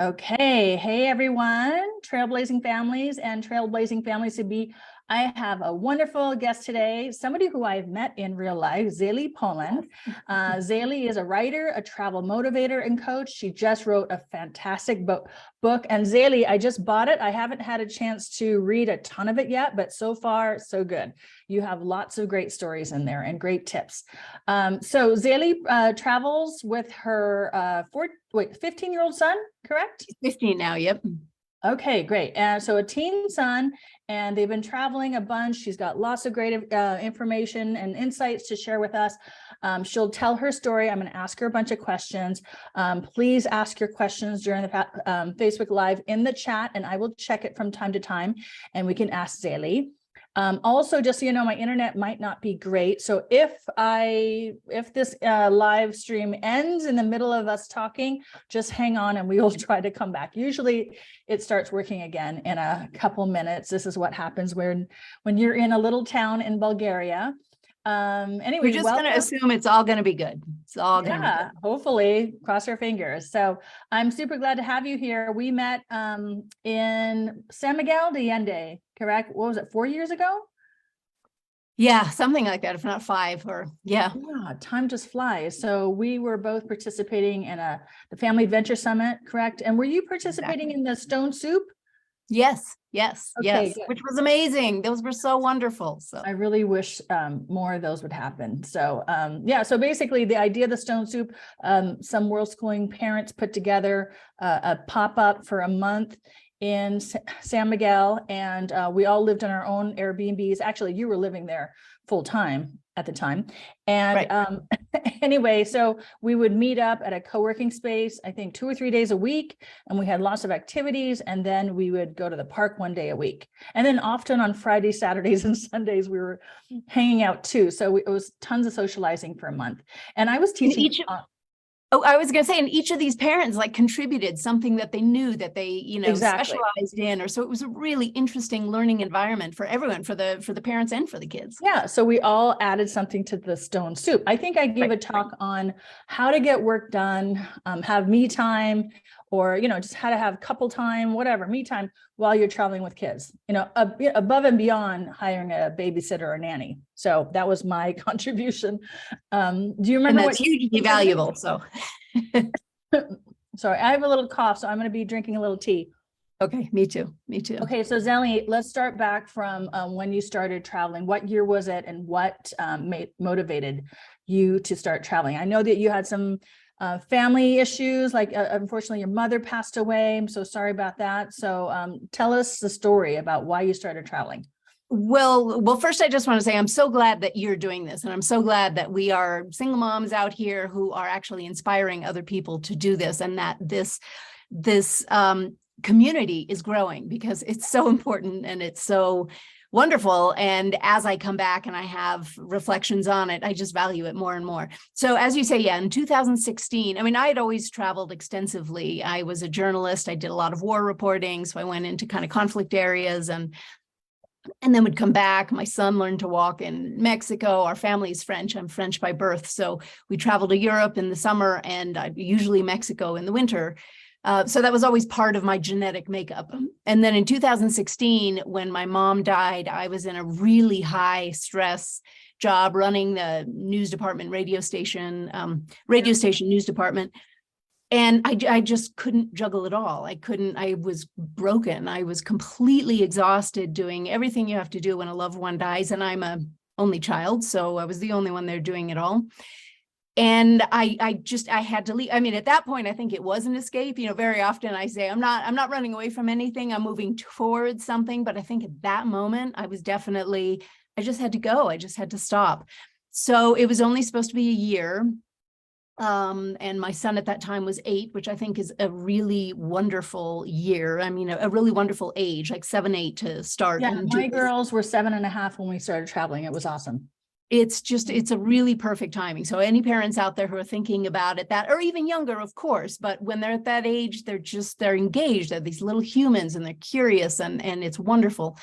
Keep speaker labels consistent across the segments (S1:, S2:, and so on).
S1: Okay, hey everyone, Trailblazing families and Trailblazing families to be. I have a wonderful guest today, somebody who I've met in real life, Zélie Pollon. Zélie is a writer, a travel motivator and coach. She just wrote a fantastic book. And Zélie, I just bought it. I haven't had a chance to read a ton of it yet, but so far, so good. You have lots of great stories in there and great tips. So Zélie travels with her 15-year-old son, correct?
S2: 15 now, yep.
S1: Okay, great. So a teen son, and they've been traveling a bunch. She's got lots of great information and insights to share with us. She'll tell her story. I'm going to ask her a bunch of questions. Please ask your questions during the Facebook Live in the chat, and I will check it from time to time, and we can ask Zélie. Also, just so you know, my internet might not be great. So if this live stream ends in the middle of us talking, just hang on and we will try to come back. Usually it starts working again in a couple minutes. This is what happens when you're in a little town in Bulgaria. Anyway,
S2: we're just going to assume it's all going to be good. It's all going to be good.
S1: Hopefully, cross our fingers. So I'm super glad to have you here. We met in San Miguel de Allende, correct? What was it, 4 years ago?
S2: Yeah, something like that, if not 5 or yeah.
S1: Yeah, time just flies. So we were both participating in the Family Adventure Summit, correct? And were you participating in the Stone Soup?
S2: Yes,
S1: Okay,
S2: yes,
S1: good.
S2: which was amazing. Those were so wonderful. So
S1: I really wish more of those would happen. So yeah, so basically the idea of the Stone Soup, some Worldschooling parents put together a pop-up for a month in San Miguel, and we all lived in our own Airbnbs. Actually, you were living there full time at the time. And right. Anyway, so we would meet up at a co-working space, I think 2 or 3 days a week, and we had lots of activities, and then we would go to the park 1 day a week. And then often on Fridays, Saturdays, and Sundays, we were hanging out too. So it was tons of socializing for a month. And I was teaching.
S2: I was going to say, and each of these parents like contributed something that they knew that they,
S1: exactly.
S2: specialized in, or so it was a really interesting learning environment for everyone, for the parents and for the kids.
S1: Yeah. So we all added something to the Stone Soup. I think I gave a talk on how to get work done, have me time, or, just how to have couple time, whatever, me time while you're traveling with kids, above and beyond hiring a babysitter or nanny. So that was my contribution. Do you remember
S2: what hugely valuable? So
S1: sorry, I have a little cough, so I'm going to be drinking a little tea.
S2: Okay, me too. Okay,
S1: so Zélie, let's start back from when you started traveling. What year was it, and what motivated you to start traveling? I know that you had some family issues, like unfortunately your mother passed away. I'm so sorry about that. So tell us the story about why you started traveling.
S2: Well, first, I just want to say I'm so glad that you're doing this, and I'm so glad that we are single moms out here who are actually inspiring other people to do this, and that this community is growing, because it's so important and it's so wonderful. And as I come back and I have reflections on it, I just value it more and more. So as you say, yeah, in 2016, I had always traveled extensively. I was a journalist. I did a lot of war reporting. So I went into kind of conflict areas and then would come back. My son learned to walk in Mexico. Our family is French. I'm French by birth. So we traveled to Europe in the summer and usually Mexico in the winter. So that was always part of my genetic makeup. And then in 2016, when my mom died, I was in a really high stress job running the news department, radio station news department. And I just couldn't juggle it all. I was broken. I was completely exhausted doing everything you have to do when a loved one dies. And I'm an only child, so I was the only one there doing it all. And I had to leave. At that point, I think it was an escape. Very often I say, I'm not running away from anything. I'm moving towards something. But I think at that moment, I just had to go. I just had to stop. So it was only supposed to be a year. And my son at that time was 8, which I think is a really wonderful year. A really wonderful age, like 7, 8 to start.
S1: Yeah, my girls were 7.5 when we started traveling. It was awesome.
S2: It's a really perfect timing. So any parents out there who are thinking about it, that, or even younger, of course, but when they're at that age, they're engaged. They're these little humans and they're curious, and it's wonderful.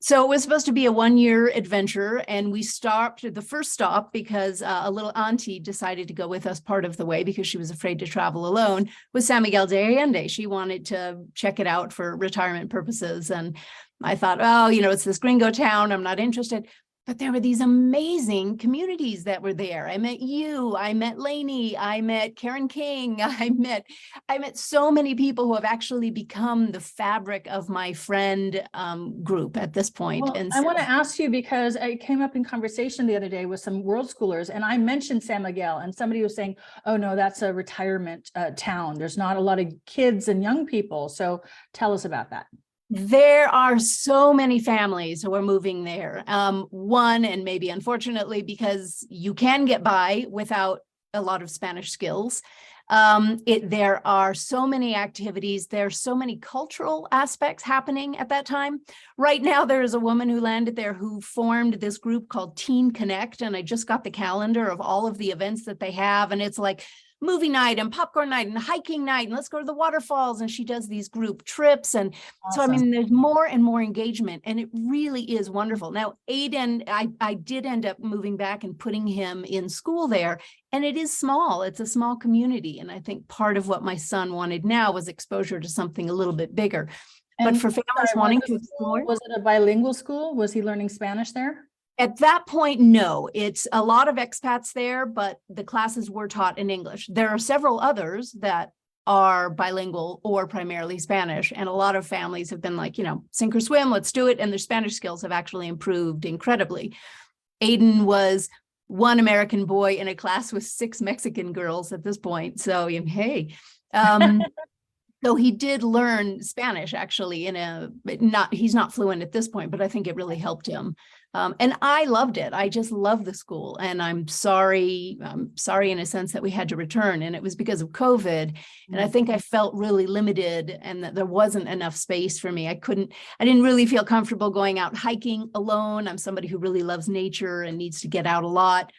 S2: So it was supposed to be a 1-year adventure, and we stopped at the first stop because a little auntie decided to go with us part of the way because she was afraid to travel alone, was San Miguel de Allende. She wanted to check it out for retirement purposes. And I thought, oh, it's this gringo town, I'm not interested. But there were these amazing communities that were there. I met you, I met Lainey, I met Karen King, I met so many people who have actually become the fabric of my friend group at this point.
S1: Well,
S2: And
S1: I
S2: so,
S1: want to ask you, because I came up in conversation the other day with some world schoolers, and I mentioned San Miguel, and somebody was saying, oh no, that's a retirement town. There's not a lot of kids and young people. So tell us about that.
S2: there are so many families who are moving there. One, and maybe unfortunately, because you can get by without a lot of Spanish skills. There are so many activities. There are so many cultural aspects happening at that time. Right now, there is a woman who landed there who formed this group called Teen Connect. And I just got the calendar of all of the events that they have. And it's like movie night and popcorn night and hiking night, and let's go to the waterfalls. And she does these group trips. And so, I mean, there's more and more engagement, and it really is wonderful. Now, Aiden, I did end up moving back and putting him in school there, and it is small. It's a small community. And I think part of what my son wanted now was exposure to something a little bit bigger. But for families wanting to explore.
S1: Was it a bilingual school? Was he learning Spanish there?
S2: At that point, no. It's a lot of expats there, but the classes were taught in English. There are several others that are bilingual or primarily Spanish, and a lot of families have been like, sink or swim, let's do it, and their Spanish skills have actually improved incredibly. Aiden was one American boy in a class with 6 Mexican girls at this point, so hey. Though he did learn Spanish actually he's not fluent at this point, but I think it really helped him. And I loved it. I just love the school, and I'm sorry in a sense that we had to return, and it was because of COVID. And I think I felt really limited, and that there wasn't enough space for me. I didn't really feel comfortable going out hiking alone. I'm somebody who really loves nature and needs to get out a lot.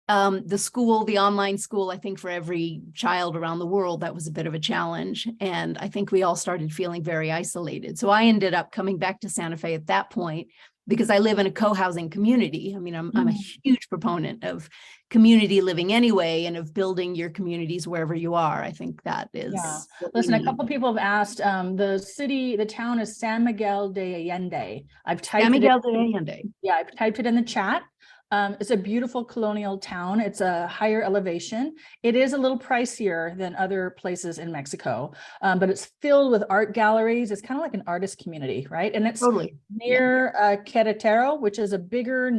S2: The online school, I think for every child around the world, that was a bit of a challenge. And I think we all started feeling very isolated. So I ended up coming back to Santa Fe at that point, because I live in a co-housing community. I mean, I'm a huge proponent of community living anyway, and of building your communities wherever you are. I think that is.
S1: Yeah. Listen, a couple of people have asked, the town is San Miguel de Allende. I've typed it in the chat. It's a beautiful colonial town. It's a higher elevation. It is a little pricier than other places in Mexico, but it's filled with art galleries. It's kind of like an artist community, right? And it's
S2: Totally
S1: near Querétaro, which is a bigger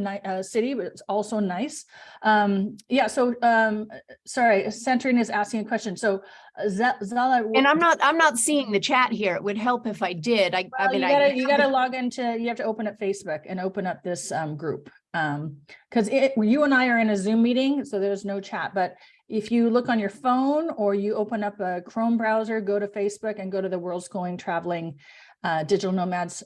S1: city, but it's also nice. Sorry, Centrine is asking a question. So Zala,
S2: and I'm not seeing the chat here. It would help if I did.
S1: You gotta log into. You have to open up Facebook and open up this group. Because you and I are in a Zoom meeting, so there's no chat. But if you look on your phone, or you open up a Chrome browser, go to Facebook and go to the Worldschooling Traveling Digital Nomads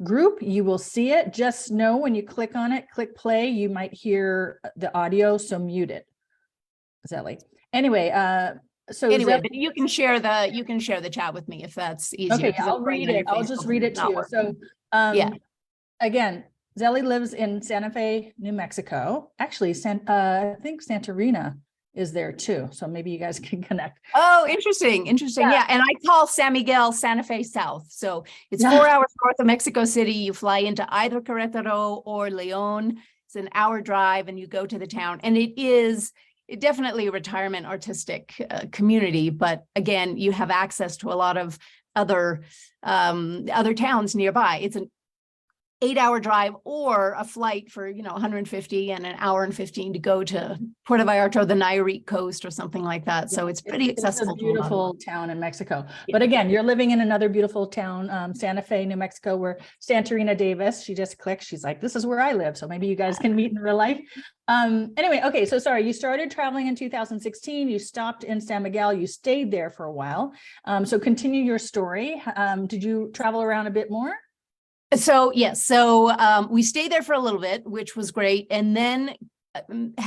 S1: group, you will see it. Just know when you click on it, click play, you might hear the audio, so mute it. Zélie. Anyway,
S2: but you can share the chat with me if that's easier.
S1: Okay, I'll read it. I'll just read it to you. So again, Zélie lives in Santa Fe, New Mexico. Actually, I think Santarina is there too. So maybe you guys can connect.
S2: Oh, interesting. Yeah. And I call San Miguel Santa Fe South. So it's 4 hours north of Mexico City. You fly into either Querétaro or León. It's an hour drive, and you go to the town. And it is definitely a retirement artistic community. But again, you have access to a lot of other towns nearby. It's an 8-hour drive, or a flight for 150 and an hour and 15 to go to Puerto Vallarta, the Nayarit coast, or something like that. So it's pretty accessible.
S1: It's a beautiful town in Mexico. But again, you're living in another beautiful town, Santa Fe, New Mexico, where Santarina Davis, she just clicked. She's like, this is where I live. So maybe you guys can meet in real life. Anyway, okay. So sorry, you started traveling in 2016. You stopped in San Miguel. You stayed there for a while. So continue your story. Did you travel around a bit more?
S2: So yes, we stayed there for a little bit, which was great, and then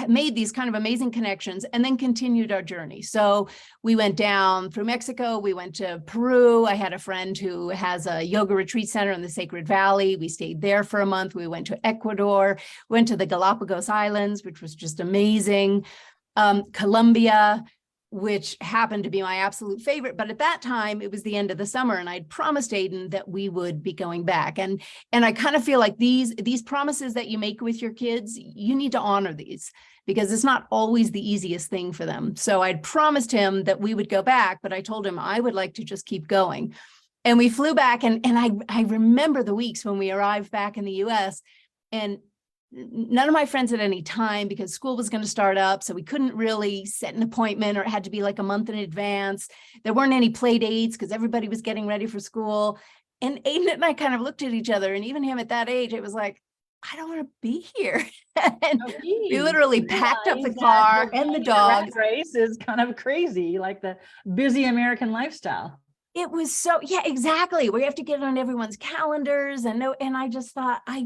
S2: made these kind of amazing connections and then continued our journey. So we went down through Mexico, we went to Peru. I had a friend who has a yoga retreat center in the Sacred Valley. We stayed there for a month. We went to Ecuador, went to the Galapagos Islands, which was just amazing. Colombia, which happened to be my absolute favorite. But at that time, it was the end of the summer, and I'd promised Aiden that we would be going back. And I kind of feel like these promises that you make with your kids, you need to honor these, because it's not always the easiest thing for them. So I'd promised him that we would go back, but I told him I would like to just keep going. And we flew back, and I remember the weeks when we arrived back in the US, and none of my friends had any time because school was going to start up. So we couldn't really set an appointment, or it had to be like a month in advance. There weren't any play dates because everybody was getting ready for school. And Aiden and I kind of looked at each other, and even him at that age, it was like, I don't want to be here. And we literally packed up the car and the dogs.
S1: Race is kind of crazy, like the busy American lifestyle.
S2: It was so, yeah, exactly. We have to get on everyone's calendars, and I just thought, I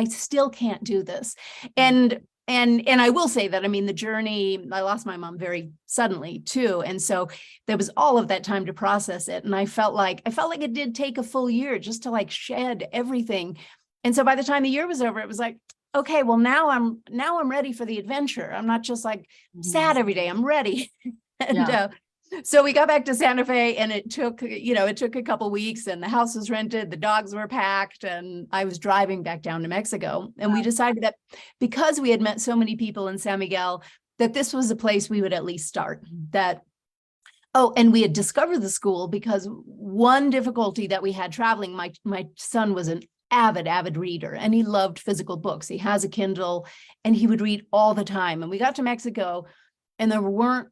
S2: still can't do this. And I will say that, I mean, the journey, I lost my mom very suddenly too. And so there was all of that time to process it. And I felt like it did take a full year just to like shed everything. And so by the time the year was over, it was like, okay, well, now I'm ready for the adventure. I'm not just like sad every day. I'm ready. And so we got back to Santa Fe, and it took a couple weeks, and the house was rented, the dogs were packed, and I was driving back down to Mexico. And we decided that because we had met so many people in San Miguel, that this was a place we would at least start. And we had discovered the school because one difficulty that we had traveling, my son was an avid reader, and he loved physical books. He has a Kindle, and he would read all the time. And we got to Mexico, and there weren't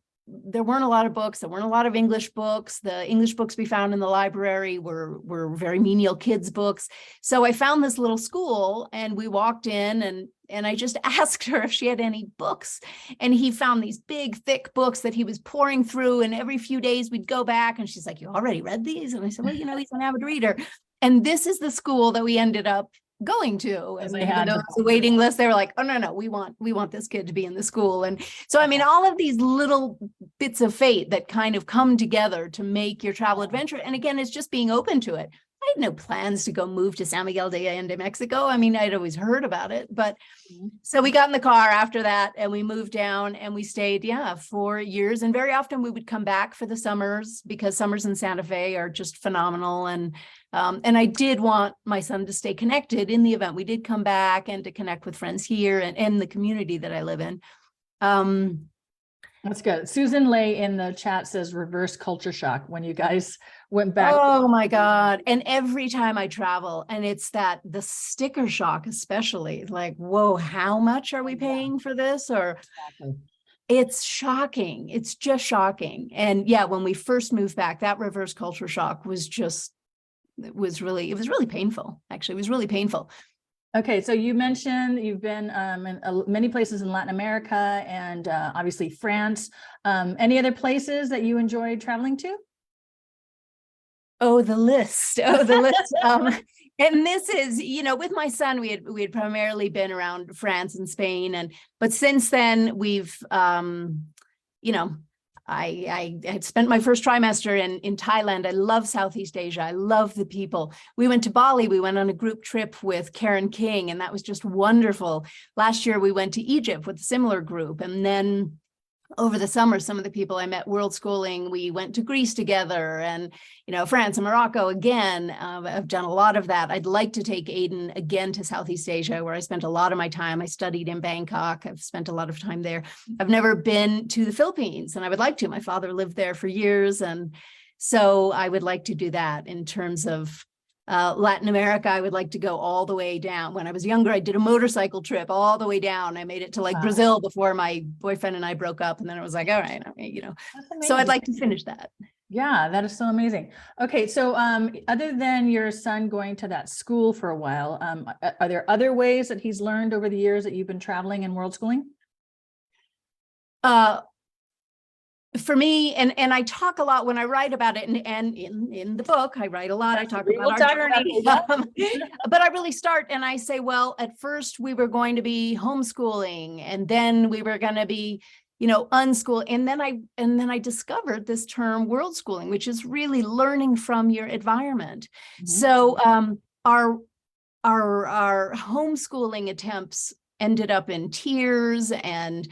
S2: a lot of books. There weren't a lot of English books. The English books we found in the library were very menial kids' books. So I found this little school, and we walked in, and I just asked her if she had any books. And he found these big, thick books that he was pouring through. And every few days we'd go back, and she's like, "You already read these?" And I said, "Well, he's an avid reader." And this is the school that we ended up going to. And even though it's a waiting list, they were like, "Oh, no, we want this kid to be in the school." And so, I mean, all of these little bits of fate that kind of come together to make your travel adventure. And again, it's just being open to it. I had no plans to go move to San Miguel de Allende, Mexico. I mean, I'd always heard about it, but so we got in the car after that, and we moved down, and we stayed, 4 years. And very often we would come back for the summers, because summers in Santa Fe are just phenomenal. And I did want my son to stay connected in the event we did come back, and to connect with friends here and the community that I live in.
S1: That's good. Susan Lay in the chat says reverse culture shock when you guys went back.
S2: Oh my God. And every time I travel, and it's the sticker shock, especially, like, whoa, how much are we paying for this? Or it's shocking. It's just shocking. And when we first moved back, that reverse culture shock was really painful. Actually, it was really painful.
S1: Okay, so you mentioned you've been in many places in Latin America, and obviously France. Any other places that you enjoyed traveling to?
S2: Oh, the list. And this is, with my son, we had primarily been around France and Spain, but since then we've, I had spent my first trimester in Thailand. I love Southeast Asia. I love the people. We went to Bali. We went on a group trip with Karen King, and that was just wonderful. Last year, we went to Egypt with a similar group. And then over the summer, some of the people I met Worldschooling, we went to Greece together, and, France and Morocco again. I've done a lot of that. I'd like to take Aiden again to Southeast Asia, where I spent a lot of my time. I studied in Bangkok. I've spent a lot of time there. I've never been to the Philippines, and I would like to. My father lived there for years. And so I would like to do that. In terms of Latin America, I would like to go all the way down. When I was younger, I did a motorcycle trip all the way down. I made it to Brazil before my boyfriend and I broke up. And then it was like, all right, so I'd like to finish that.
S1: Yeah, that is so amazing. Okay, so other than your son going to that school for a while, are there other ways that he's learned over the years that you've been traveling and world schooling?
S2: for me, and I talk a lot when I write about it, and in the book, I write a lot. I talk about our journey. But I really start and I say, well, at first we were going to be homeschooling, and then we were going to be, unschool. And then I discovered this term world schooling, which is really learning from your environment. Mm-hmm. So our homeschooling attempts ended up in tears, and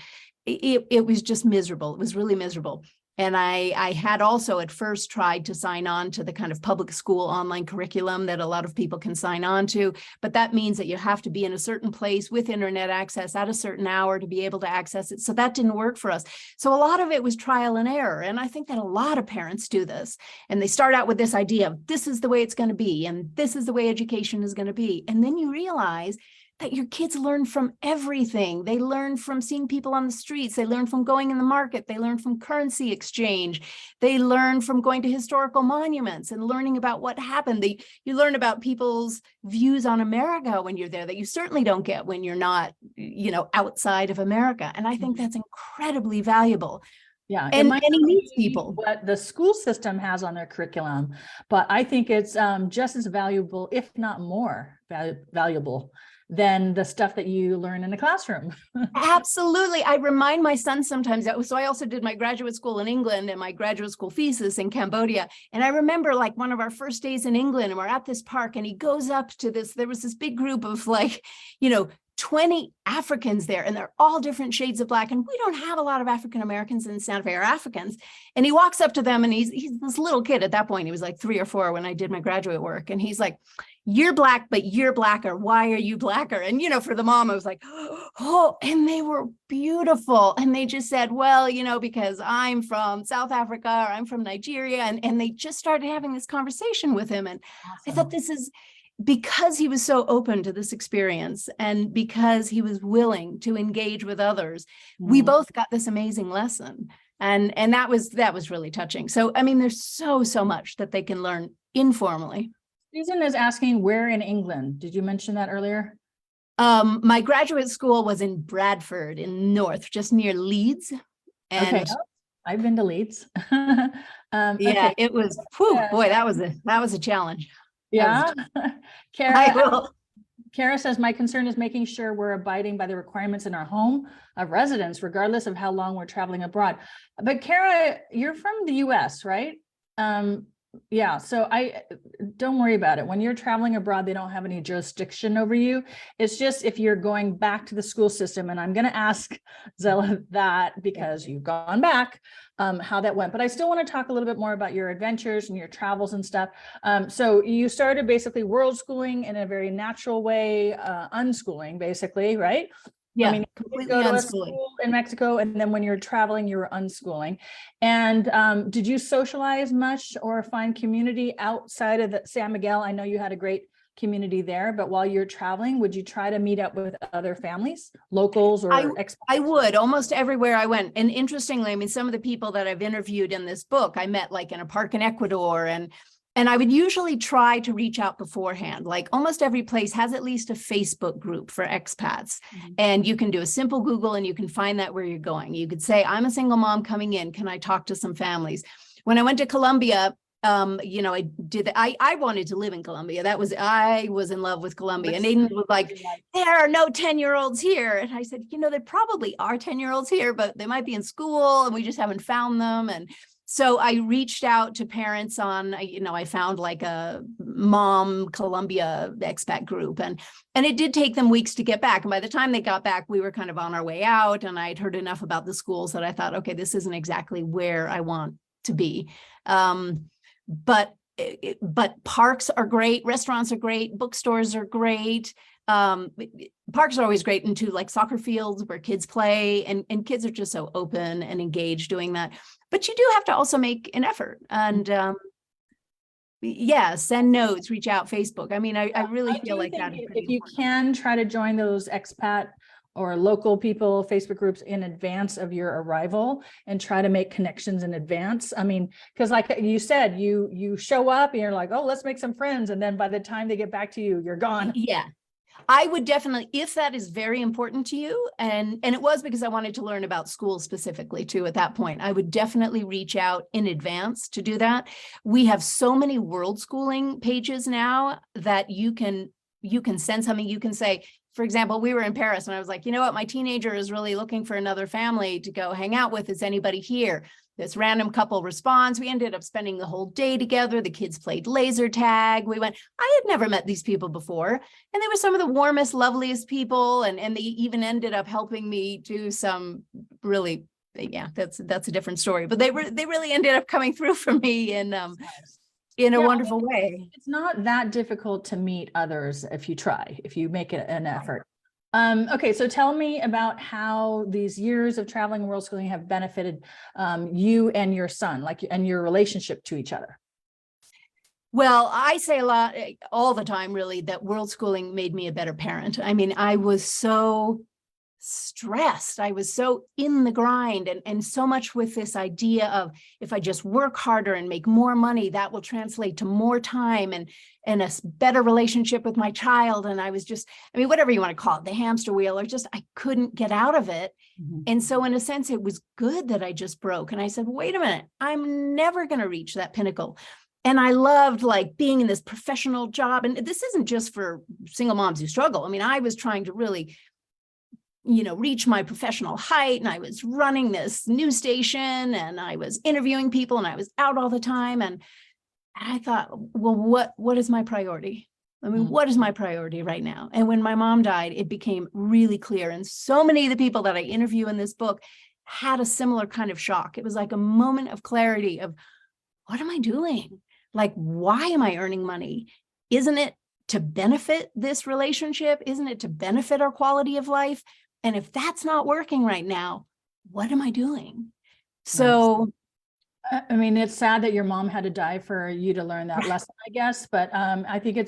S2: it was just miserable. It was really miserable. And I had also at first tried to sign on to the kind of public school online curriculum that a lot of people can sign on to, but that means that you have to be in a certain place with internet access at a certain hour to be able to access it. So that didn't work for us. So a lot of it was trial and error. And I think that a lot of parents do this. And they start out with this idea of this is the way it's going to be, and this is the way education is going to be. And then you realize that your kids learn from everything. They learn from seeing people on the streets. They learn from going in the market. They learn from currency exchange. They learn from going to historical monuments and learning about what happened. You learn about people's views on America when you're there that you certainly don't get when you're not, outside of America. And I think that's incredibly valuable.
S1: Yeah,
S2: and he meets people.
S1: What the school system has on their curriculum, but I think it's just as valuable, if not more valuable, than the stuff that you learn in the classroom.
S2: Absolutely. I remind my son sometimes that. So I also did my graduate school in England and my graduate school thesis in Cambodia. And I remember like one of our first days in England, and we're at this park, and he goes up to this, there was this big group of 20 Africans there, and they're all different shades of Black. And we don't have a lot of African Americans in Santa Fe, or Africans. And he walks up to them, and he's this little kid at that point. He was like 3 or 4 when I did my graduate work. And he's like, "You're Black, but you're Blacker. Why are you Blacker?" And, for the mom, I was like, oh, and they were beautiful. And they just said, well, because I'm from South Africa, or I'm from Nigeria. And they just started having this conversation with him. And awesome. I thought this is because he was so open to this experience, and because he was willing to engage with others, we both got this amazing lesson. And that was really touching. So, I mean, there's so much that they can learn informally.
S1: Susan is asking, where in England? Did you mention that earlier?
S2: My graduate school was in Bradford in North, just near Leeds. And
S1: okay. I've been to Leeds.
S2: Okay. It was, boy, that was a challenge.
S1: Yeah. Kara says, my concern is making sure we're abiding by the requirements in our home of residence, regardless of how long we're traveling abroad. But Kara, you're from the US, right? Yeah, so I don't worry about it. When you're traveling abroad, they don't have any jurisdiction over you. It's just if you're going back to the school system, and I'm going to ask Zélie that because you've gone back, how that went. But I still want to talk a little bit more about your adventures and your travels and stuff. So you started basically world schooling in a very natural way, unschooling basically, right?
S2: Yeah,
S1: I mean, you go to a school in Mexico, and then when you're traveling, you were unschooling. And did you socialize much or find community outside of San Miguel? I know you had a great community there, but while you're traveling, would you try to meet up with other families, locals, or expats?
S2: I would, almost everywhere I went. And interestingly, I mean, some of the people that I've interviewed in this book, I met like in a park in Ecuador, and I would usually try to reach out beforehand. Like almost every place has at least a Facebook group for expats. And you can do a simple Google and you can find that where you're going. You could say, I'm a single mom coming in. Can I talk to some families? When I went to Colombia, I wanted to live in Colombia. I was in love with Colombia. And Aiden was like, there are no 10-year-olds here. And I said, there probably are 10-year-olds here, but they might be in school and we just haven't found them. And so I reached out to parents I found like a mom Colombia expat group, and it did take them weeks to get back. And by the time they got back, we were kind of on our way out, and I'd heard enough about the schools that I thought, okay, this isn't exactly where I want to be. But parks are great, restaurants are great, bookstores are great. Parks are always great, and too, like soccer fields where kids play, and kids are just so open and engaged doing that. But you do have to also make an effort, and send notes, reach out, Facebook. I mean, I really feel like that.
S1: If you can try to join those expat or local people Facebook groups in advance of your arrival, and try to make connections in advance. I mean, because like you said, you show up and you're like, oh, let's make some friends, and then by the time they get back to you, you're gone.
S2: Yeah. I would definitely, if that is very important to you, and it was because I wanted to learn about schools specifically too at that point, I would definitely reach out in advance to do that. We have so many Worldschooling pages now that you can send something. You can say, for example, we were in Paris and I was like, you know what, my teenager is really looking for another family to go hang out with. Is anybody here? This random couple responds. We ended up spending the whole day together. The kids played laser tag. I had never met these people before. And they were some of the warmest, loveliest people. And they even ended up helping me do some really, yeah, that's a different story. But they really ended up coming through for me in a wonderful way.
S1: It's not that difficult to meet others if you try, if you make it an effort. Okay, so tell me about how these years of traveling and world schooling have benefited you and your son, and your relationship to each other.
S2: Well, I say a lot, all the time, really, that world schooling made me a better parent. I mean, I was so stressed. I was so in the grind, and so much with this idea of, if I just work harder and make more money, that will translate to more time and a better relationship with my child. And I was just, I mean, whatever you want to call it, the hamster wheel, or just, I couldn't get out of it. Mm-hmm. And so in a sense, it was good that I just broke. And I said, wait a minute, I'm never going to reach that pinnacle. And I loved being in this professional job. And this isn't just for single moms who struggle. I mean, I was trying to really, reach my professional height, and I was running this news station, and I was interviewing people, and I was out all the time. And I thought, well, what is my priority? I mean, what is my priority right now? And when my mom died, it became really clear. And so many of the people that I interview in this book had a similar kind of shock. It was like a moment of clarity of, what am I doing? Why am I earning money? Isn't it to benefit this relationship? Isn't it to benefit our quality of life? And if that's not working right now, what am I doing? So,
S1: I mean, it's sad that your mom had to die for you to learn that lesson, I guess. But I think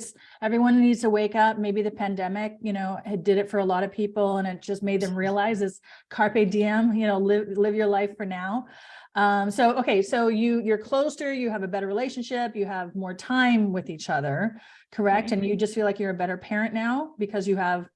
S1: everyone needs to wake up. Maybe the pandemic, it did it for a lot of people, and it just made them realize it's carpe diem, live your life for now. So you're closer, you have a better relationship, you have more time with each other, correct? Right. And you just feel like you're a better parent now because you have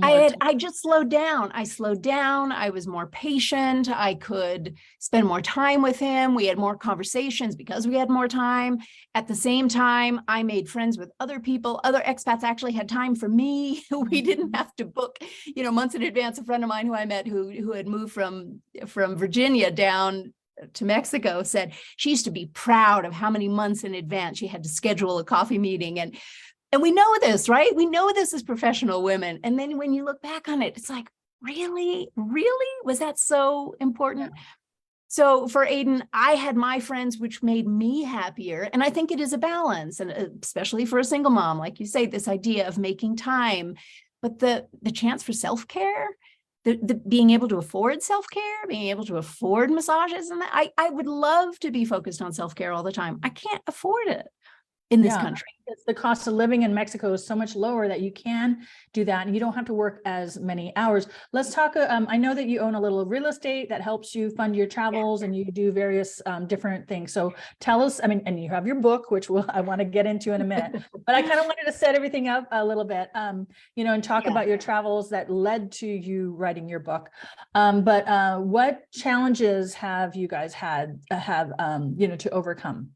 S2: I just slowed down. I slowed down. I was more patient. I could spend more time with him. We had more conversations because we had more time. At the same time, I made friends with other people. Other expats actually had time for me. We didn't have to book, months in advance. A friend of mine who I met who had moved from Virginia down to Mexico said she used to be proud of how many months in advance she had to schedule a coffee meeting. And we know this, right? We know this as professional women. And then when you look back on it, it's like, really? Was that so important? Yeah. So for Aiden, I had my friends, which made me happier. And I think it is a balance, and especially for a single mom, like you say, this idea of making time, but the chance for self-care, the being able to afford self-care, being able to afford massages. And I would love to be focused on self-care all the time. I can't afford it in this country.
S1: It's the cost of living in Mexico is so much lower that you can do that, and you don't have to work as many hours. Let's talk. I know that you own a little real estate that helps you fund your travels, and you do various different things. So tell us, and you have your book, which I want to get into in a minute, but I kind of wanted to set everything up a little bit, and talk about your travels that led to you writing your book. But what challenges have you guys had to overcome?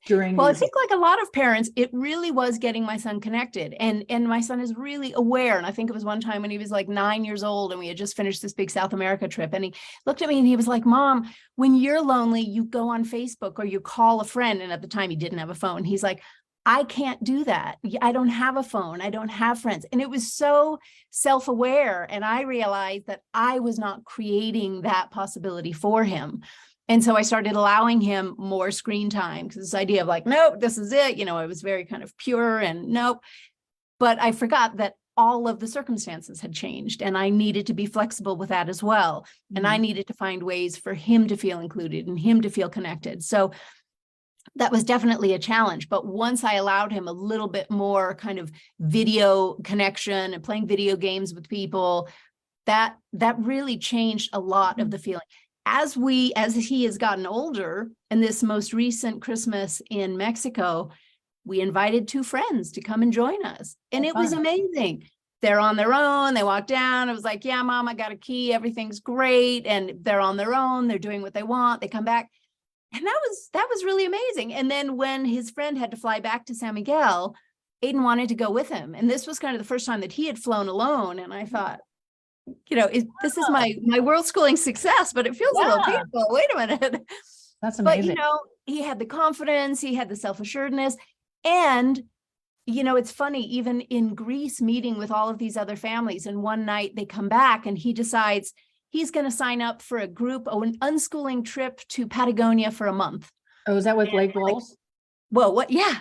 S2: Well, I think like a lot of parents, it really was getting my son connected, and my son is really aware. And I think it was one time when he was like 9 years old and we had just finished this big South America trip, and he looked at me and he was like, Mom, when you're lonely, you go on Facebook or you call a friend. And at the time he didn't have a phone. He's like, I can't do that. I don't have a phone. I don't have friends. And it was so self-aware. And I realized that I was not creating that possibility for him. And so I started allowing him more screen time, because this idea of like, nope, this is it. It was very kind of pure and nope. But I forgot that all of the circumstances had changed, and I needed to be flexible with that as well. Mm-hmm. And I needed to find ways for him to feel included and him to feel connected. So that was definitely a challenge. But once I allowed him a little bit more kind of video connection and playing video games with people, that really changed a lot of the feeling. As he has gotten older, and this most recent Christmas in Mexico, we invited 2 friends to come and join us. And it was amazing. they're on their own. They walk down. It was like, yeah, mom, I got a key. Everything's great. And they're on their own. They're doing what they want. They come back. And that was really amazing. And then when his friend had to fly back to San Miguel, Aiden wanted to go with him. And this was kind of the first time that he had flown alone. And I thought, this is my world schooling success, but it feels a little painful. Wait a minute.
S1: That's amazing.
S2: But, he had the confidence, he had the self-assuredness. And, it's funny, even in Greece, meeting with all of these other families, and one night they come back and he decides he's going to sign up for an unschooling trip to Patagonia for a month.
S1: Oh, is that with Lake Bowles?
S2: Well, what? Yeah.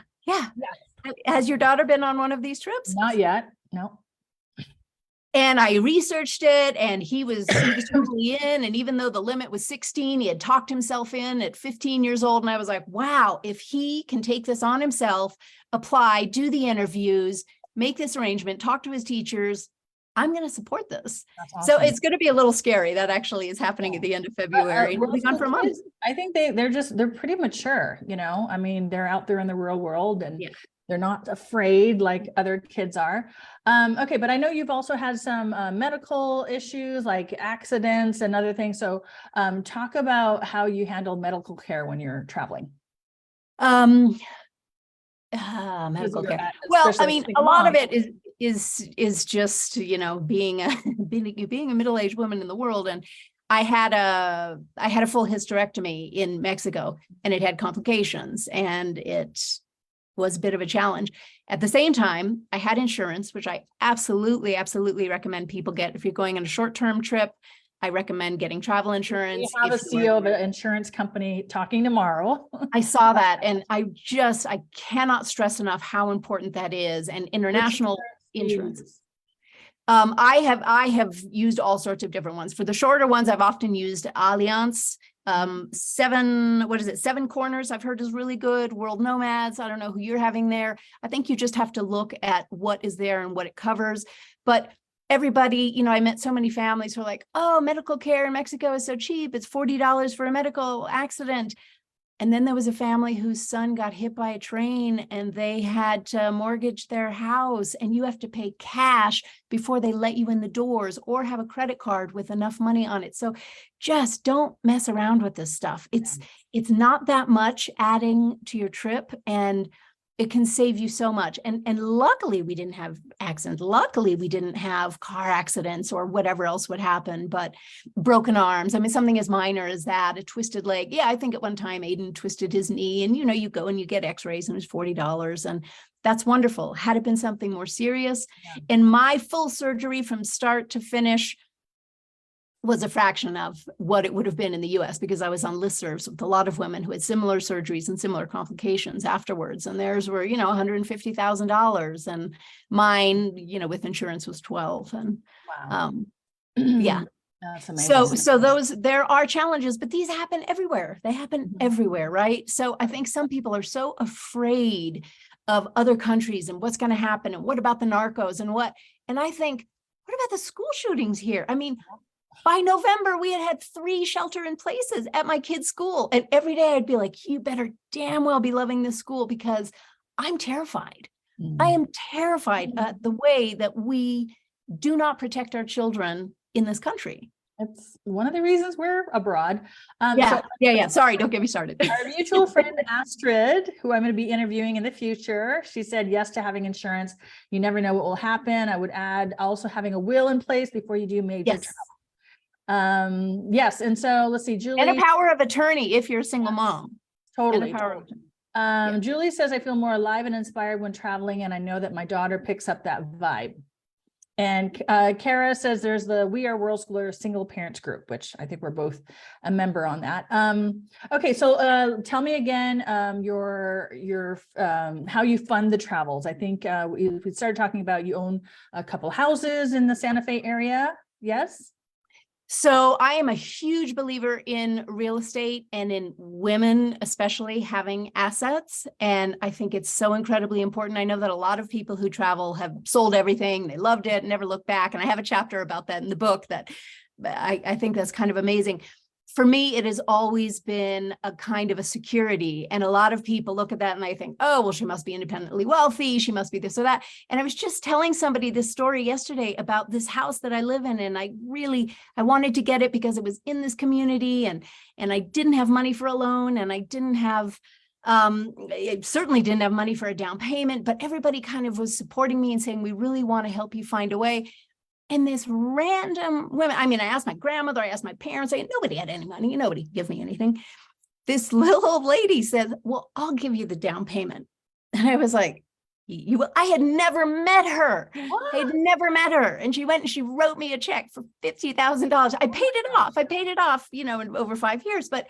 S2: Has your daughter been on one of these trips?
S1: Not yet. No.
S2: And I researched it, and he was totally in. And even though the limit was 16, he had talked himself in at 15 years old. And I was like, wow, if he can take this on himself, apply, do the interviews, make this arrangement, talk to his teachers, I'm going to support this. Awesome. So it's going to be a little scary. That actually is happening at the end of February. We'll be gone for a month.
S1: I think they're pretty mature, I mean, they're out there in the real world, and they're not afraid like other kids are. Okay, but I know you've also had some medical issues like accidents and other things. So talk about how you handle medical care when you're traveling.
S2: Medical care. Well, I mean, a lot of it is just, being a middle-aged woman in the world. And I had a full hysterectomy in Mexico, and it had complications, and it was a bit of a challenge. At the same time, I had insurance, which I absolutely recommend people get. If you're going on a short-term trip, I recommend getting travel insurance.
S1: You have a CEO of an insurance company talking tomorrow.
S2: I saw that, and I cannot stress enough how important that is. And international insurance. I have used all sorts of different ones. For the shorter ones, I've often used Allianz. 7 Corners, I've heard is really good. World Nomads, I don't know who you're having there. I think you just have to look at what is there and what it covers. But everybody, I met so many families who are like, oh, medical care in Mexico is so cheap. It's $40 for a medical accident. And then there was a family whose son got hit by a train, and they had to mortgage their house, and you have to pay cash before they let you in the doors, or have a credit card with enough money on it. So just don't mess around with this stuff. It's not that much adding to your trip, and it can save you so much. And luckily we didn't have accidents. Luckily we didn't have car accidents or whatever else would happen, but broken arms. I mean, something as minor as that, a twisted leg. Yeah, I think at one time Aiden twisted his knee, and you go and you get x-rays, and it was $40, and that's wonderful. Had it been something more serious, and my full surgery from start to finish was a fraction of what it would have been in the US, because I was on listservs with a lot of women who had similar surgeries and similar complications afterwards. And theirs were, $150,000, and mine, with insurance was 12. And
S1: wow.
S2: Yeah.
S1: That's amazing.
S2: So there are challenges, but these happen everywhere. They happen everywhere, right? So I think some people are so afraid of other countries and what's going to happen, and what about the narcos and I think, what about the school shootings here? I mean, by November, we had 3 shelter-in-places at my kid's school. And every day I'd be like, you better damn well be loving this school, because I'm terrified. I am terrified at the way that we do not protect our children in this country.
S1: It's one of the reasons we're abroad.
S2: Sorry, don't get me started.
S1: Our mutual friend Astrid, who I'm going to be interviewing in the future, she said yes to having insurance. You never know what will happen. I would add also having a will in place before you do major travel. Yes. And so let's see, Julie.
S2: And a power of attorney if you're a single mom.
S1: Totally. Julie says, I feel more alive and inspired when traveling, and I know that my daughter picks up that vibe. And Kara says there's the We Are World Schooler single parents group, which I think we're both a member on that. Okay, so tell me again your how you fund the travels. I think we started talking about you own a couple houses in the Santa Fe area. Yes.
S2: So I am a huge believer in real estate and in women, especially having assets. And I think it's so incredibly important. I know that a lot of people who travel have sold everything. They loved it, never looked back. And I have a chapter about that in the book that I think that's kind of amazing. for me, it has always been a kind of a security. And a lot of people look at that and they think, oh, well, she must be independently wealthy. She must be this or that. And I was just telling somebody this story yesterday about this house that I live in. And I wanted to get it because it was in this community, and I didn't have money for a loan, and I didn't have, I certainly didn't have money for a down payment, but everybody kind of was supporting me and saying, we really want to help you find a way. And this random women, I mean, I asked my grandmother, I asked my parents, nobody had any money, nobody give me anything. This little old lady said, well, I'll give you the down payment. And I was like, I had never met her.
S1: What?
S2: I had never met her. And she went and she wrote me a check for $50,000. I paid it off. I paid it off, in over 5 years. But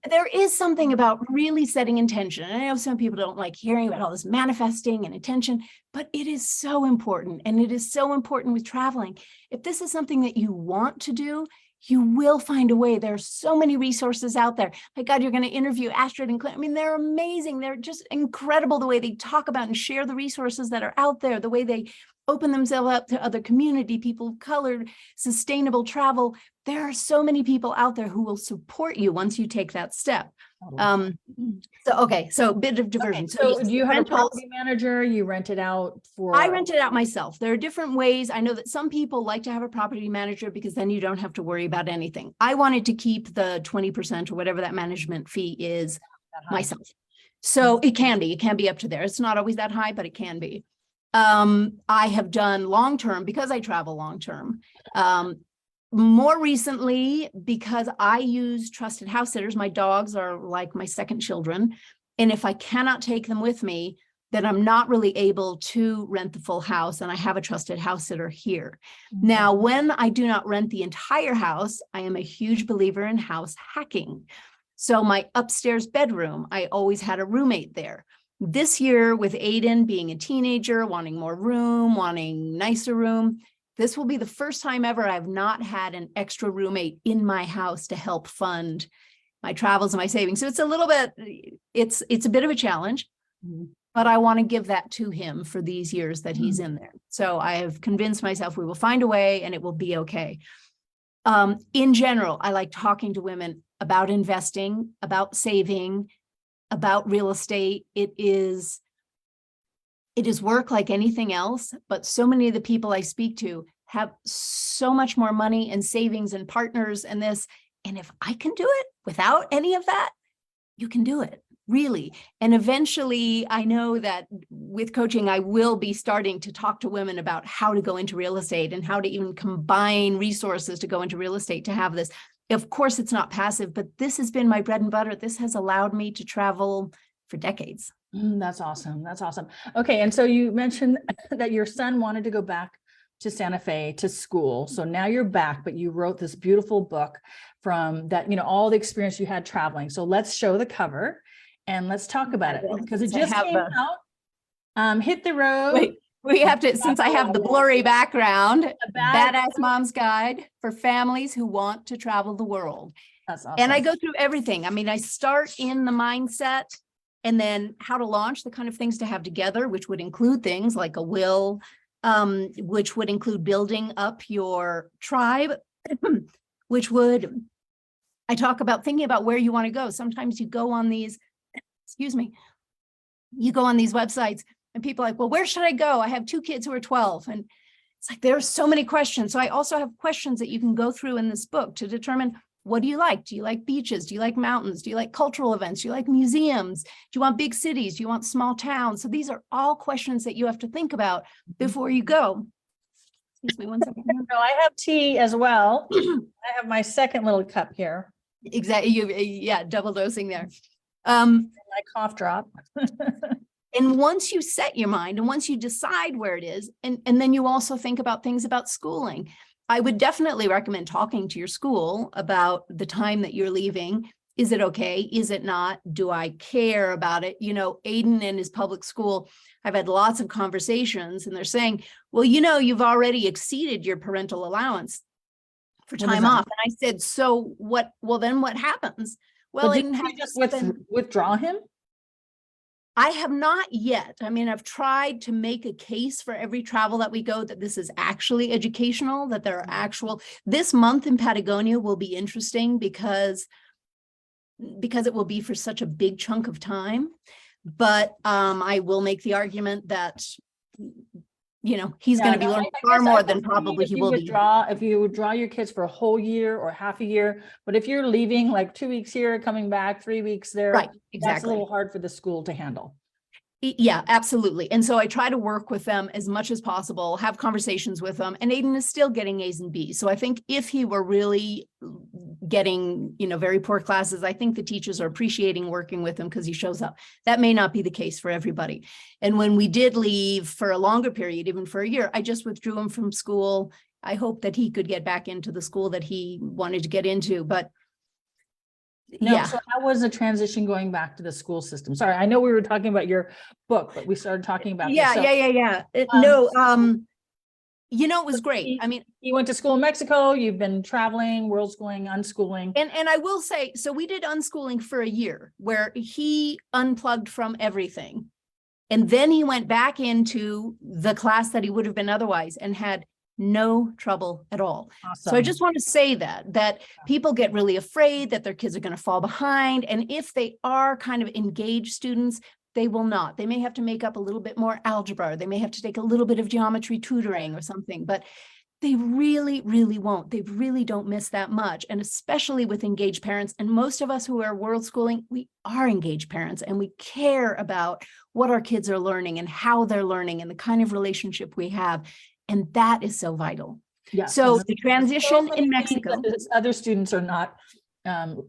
S2: there is something about really setting intention. And I know some people don't like hearing about all this manifesting and intention, but it is so important. And it is so important with traveling. If this is something that you want to do, you will find a way. There are so many resources out there. My God, you're going to interview Astrid and Clint. I mean, they're amazing. They're just incredible the way they talk about and share the resources that are out there, the way they open themselves up to other community, people of color, sustainable travel. There are so many people out there who will support you once you take that step. So bit of diversion.
S1: Okay, so do you have a property manager? You rent it out for?
S2: I rent it out myself. There are different ways. I know that some people like to have a property manager because then you don't have to worry about anything. I wanted to keep the 20% or whatever that management fee is myself. So it can be up to there. It's not always that high, but it can be. I have done long-term because I travel long-term. More recently, because I use trusted house sitters. My dogs are like my second children. And if I cannot take them with me, then I'm not really able to rent the full house. And I have a trusted house sitter here. Mm-hmm. Now, when I do not rent the entire house, I am a huge believer in house hacking. So my upstairs bedroom, I always had a roommate there. This year, with Aiden being a teenager, wanting more room, wanting nicer room, this will be the first time ever I've not had an extra roommate in my house to help fund my travels and my savings. So it's a little bit, it's a bit of a challenge, but I want to give that to him for these years that he's in there. So I have convinced myself we will find a way and it will be okay. In general, I like talking to women about investing, about saving, about real estate. It is work like anything else, but so many of the people I speak to have so much more money and savings and partners and this. And if I can do it without any of that, you can do it, really. And eventually, I know that with coaching, I will be starting to talk to women about how to go into real estate and how to even combine resources to go into real estate to have this. Of course, it's not passive, but this has been my bread and butter. This has allowed me to travel for decades.
S1: That's awesome. That's awesome. Okay. And so you mentioned that your son wanted to go back to Santa Fe to school. So now you're back, but you wrote this beautiful book from that, all the experience you had traveling. So let's show the cover and let's talk about it because it just came out. Hit the road.
S2: Wait, we have to, since I have the blurry background, Badass Mom's Guide for families who want to travel the world.
S1: That's awesome.
S2: And I go through everything. I mean, I start in the mindset and then how to launch, the kind of things to have together, which would include things like a will, which would include building up your tribe, I talk about thinking about where you want to go. Sometimes you go on these, you go on these websites and people are like, well, where should I go? I have 2 kids who are 12. And it's like, there are so many questions. So I also have questions that you can go through in this book to determine, what do you like? Do you like beaches? Do you like mountains? Do you like cultural events? Do you like museums? Do you want big cities? Do you want small towns? So these are all questions that you have to think about before you go. Excuse me one second.
S1: No, I have tea as well. I have my second little cup here.
S2: Exactly. Yeah, double dosing there.
S1: My cough drop.
S2: And once you set your mind and once you decide where it is, and then you also think about things about schooling. I would definitely recommend talking to your school about the time that you're leaving. Is it okay? Is it not? Do I care about it? Aiden and his public school, I've had lots of conversations and they're saying, well, you've already exceeded your parental allowance for time off. And I said, so what? Well, then what happens? Well,
S1: Aiden, you just withdraw him?
S2: I have not yet. I mean, I've tried to make a case for every travel that we go that this is actually educational, that there are actual, this month in Patagonia will be interesting because it will be for such a big chunk of time. But I will make the argument that, he's going to be learning far more than probably he will be.
S1: If you withdraw your kids for a whole year or half a year, but if you're leaving like 2 weeks here, coming back 3 weeks there,
S2: right,
S1: that's
S2: exactly.
S1: a little hard for the school to handle.
S2: Yeah, absolutely. And so I try to work with them as much as possible, have conversations with them, and Aiden is still getting A's and B's. So I think if he were really getting, very poor classes, I think the teachers are appreciating working with him because he shows up. That may not be the case for everybody. And when we did leave for a longer period, even for a year, I just withdrew him from school. I hope that he could get back into the school that he wanted to get into, but
S1: no,
S2: yeah.
S1: So how was the transition going back to the school system? Sorry, I know we were talking about your book, but we started talking about
S2: yeah,
S1: this. So,
S2: yeah. It was great. I mean,
S1: you went to school in Mexico, you've been traveling, world schooling, unschooling.
S2: And I will say, so we did unschooling for a year where he unplugged from everything. And then he went back into the class that he would have been otherwise and had no trouble at all.
S1: Awesome.
S2: So I just want to say that people get really afraid that their kids are going to fall behind. And if they are kind of engaged students, they will not. They may have to make up a little bit more algebra. They may have to take a little bit of geometry tutoring or something, but they really, really won't. They really don't miss that much. And especially with engaged parents. And most of us who are world schooling, we are engaged parents and we care about what our kids are learning and how they're learning and the kind of relationship we have. And that is so vital.
S1: Yes.
S2: So the transition in Mexico.
S1: Other students are not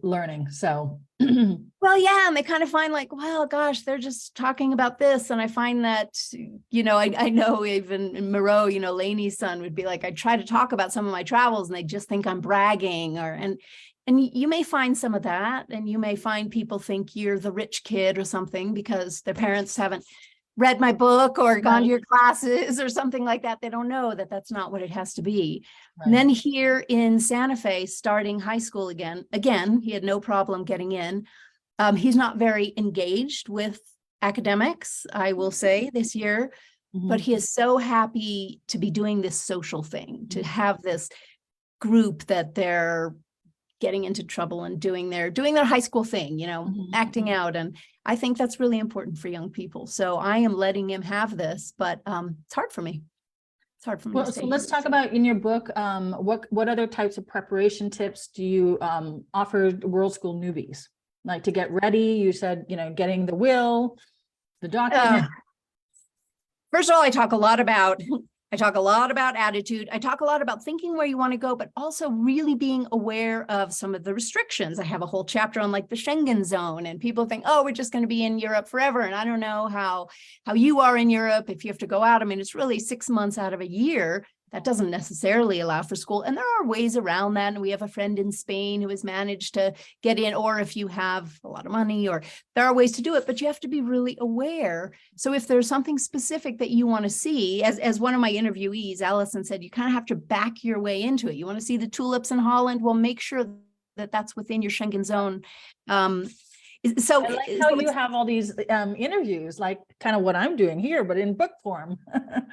S1: learning. So.
S2: Well, yeah. And they kind of find like, well, gosh, they're just talking about this. And I find that, I know even Moreau, Lainey's son would be like, I try to talk about some of my travels and they just think I'm bragging and you may find some of that. And you may find people think you're the rich kid or something because their parents haven't read my book or gone to your classes or something like that. They don't know that that's not what it has to be. Right. And then here in Santa Fe, starting high school again, he had no problem getting in. He's not very engaged with academics, I will say, this year, but he is so happy to be doing this social thing, to have this group that they're getting into trouble and doing their high school thing, acting out. And I think that's really important for young people. So I am letting him have this, but it's hard for me. It's hard for me.
S1: Well, so let's talk about in your book, what other types of preparation tips do you offer world school newbies? Like to get ready, you said, getting the will, the document.
S2: First of all, I talk a lot about attitude. I talk a lot about thinking where you want to go, but also really being aware of some of the restrictions. I have a whole chapter on like the Schengen zone, and people think, oh, we're just going to be in Europe forever. And I don't know how you are in Europe if you have to go out. I mean, it's really 6 months out of a year. That doesn't necessarily allow for school. And there are ways around that. And we have a friend in Spain who has managed to get in, or if you have a lot of money, or there are ways to do it, but you have to be really aware. So if there's something specific that you want to see, as one of my interviewees, Allison, said, you kind of have to back your way into it. You want to see the tulips in Holland? Well, make sure that that's within your Schengen zone. So
S1: I like how you have all these interviews, like kind of what I'm doing here, but in book form.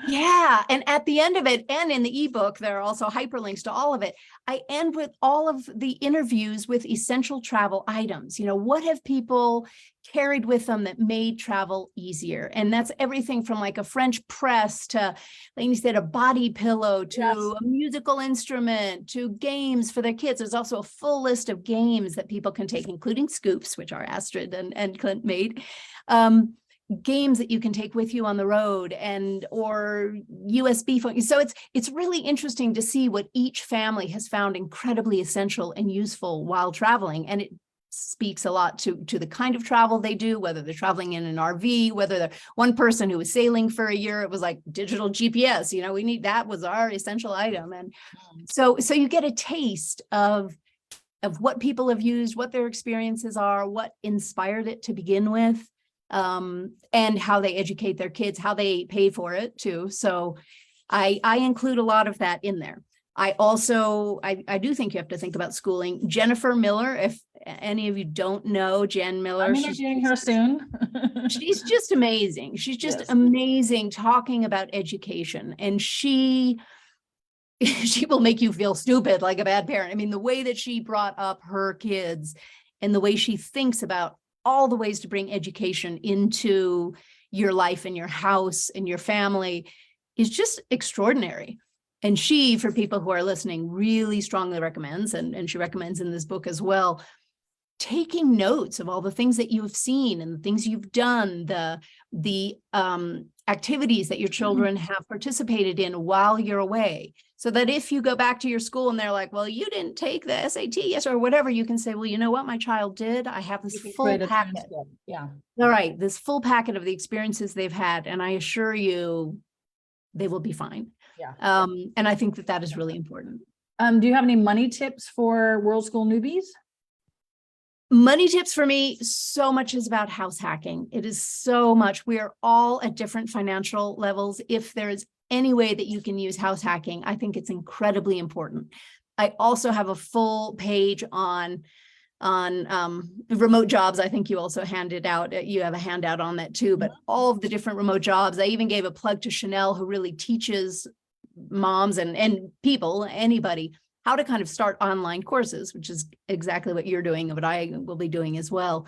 S2: Yeah. And at the end of it, and in the ebook, there are also hyperlinks to all of it. I end with all of the interviews with essential travel items. What have people carried with them that made travel easier? And that's everything from like a French press to, like you said, a body pillow to a musical instrument to games for their kids. There's also a full list of games that people can take, including scoops, which are Astrid and Clint made. Games that you can take with you on the road or USB phone. So it's really interesting to see what each family has found incredibly essential and useful while traveling. And it speaks a lot to the kind of travel they do, whether they're traveling in an RV, whether they're one person who was sailing for a year, it was like digital GPS, that was our essential item. And so you get a taste of what people have used, what their experiences are, what inspired it to begin with. And how they educate their kids, how they pay for it too. So I include a lot of that in there. I do think you have to think about schooling. Jennifer Miller, if any of you don't know Jen Miller,
S1: I'm interviewing her soon.
S2: she's just amazing. She's just
S1: Yes.
S2: amazing talking about education, and she will make you feel stupid like a bad parent. I mean, the way that she brought up her kids and the way she thinks about all the ways to bring education into your life and your house and your family is just extraordinary. And she, for people who are listening, really strongly recommends, and she recommends in this book as well, taking notes of all the things that you've seen and the things you've done, the activities that your children have participated in while you're away. So that if you go back to your school and they're like, well, you didn't take the SAT, yes, or whatever, you can say, well, you know what, my child did. I have this full packet.
S1: Yeah.
S2: All right, this full packet of the experiences they've had, and I assure you, they will be fine.
S1: Yeah.
S2: And I think that that is really important.
S1: Do you have any money tips for World School newbies?
S2: Money tips for me, so much is about house hacking. It is so much. We are all at different financial levels. If there is any way that you can use house hacking, I think it's incredibly important. I also have a full page on remote jobs. I think you also handed out, you have a handout on that too, but all of the different remote jobs. I even gave a plug to Chanel, who really teaches moms and people, anybody, how to kind of start online courses, which is exactly what you're doing, but I will be doing as well.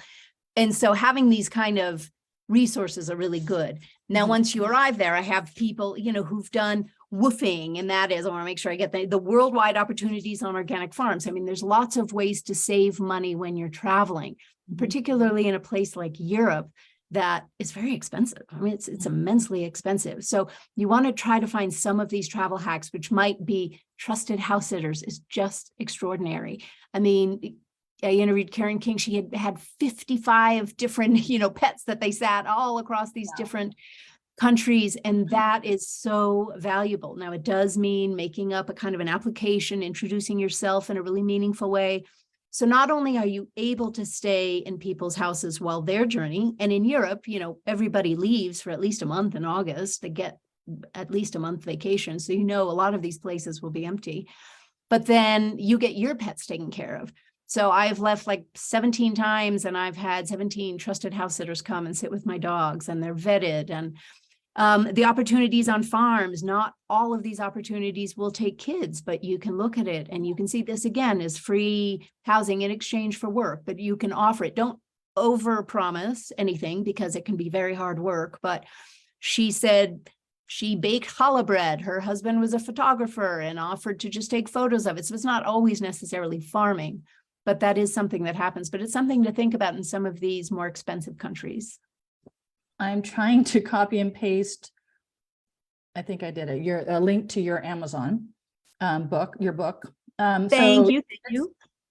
S2: And so having these kind of resources are really good. Now, once you arrive there, I have people, you know, who've done woofing, and that is, I want to make sure I get the worldwide opportunities on organic farms. I mean, there's lots of ways to save money when you're traveling, particularly in a place like Europe that is very expensive. I mean, it's immensely expensive. So you want to try to find some of these travel hacks, which might be trusted house sitters, is just extraordinary. I mean, I interviewed Karen King. She had 55 different, you know, pets that they sat all across these different countries. And that is so valuable. Now, it does mean making up a kind of an application, introducing yourself in a really meaningful way. So not only are you able to stay in people's houses while they're journeying, and in Europe, you know, everybody leaves for at least a month in August to get at least a month vacation. So, you know, a lot of these places will be empty, but then you get your pets taken care of. So I've left like 17 times, and I've had 17 trusted house sitters come and sit with my dogs, and they're vetted. And the opportunities on farms, not all of these opportunities will take kids, but you can look at it and you can see this again as free housing in exchange for work, but you can offer it. Don't overpromise anything because it can be very hard work. But she said she baked challah bread. Her husband was a photographer and offered to just take photos of it. So it's not always necessarily farming, but that is something that happens. But it's something to think about in some of these more expensive countries.
S1: I'm trying to copy and paste. I think I did it. A link to your Amazon book, your book.
S2: Thank you.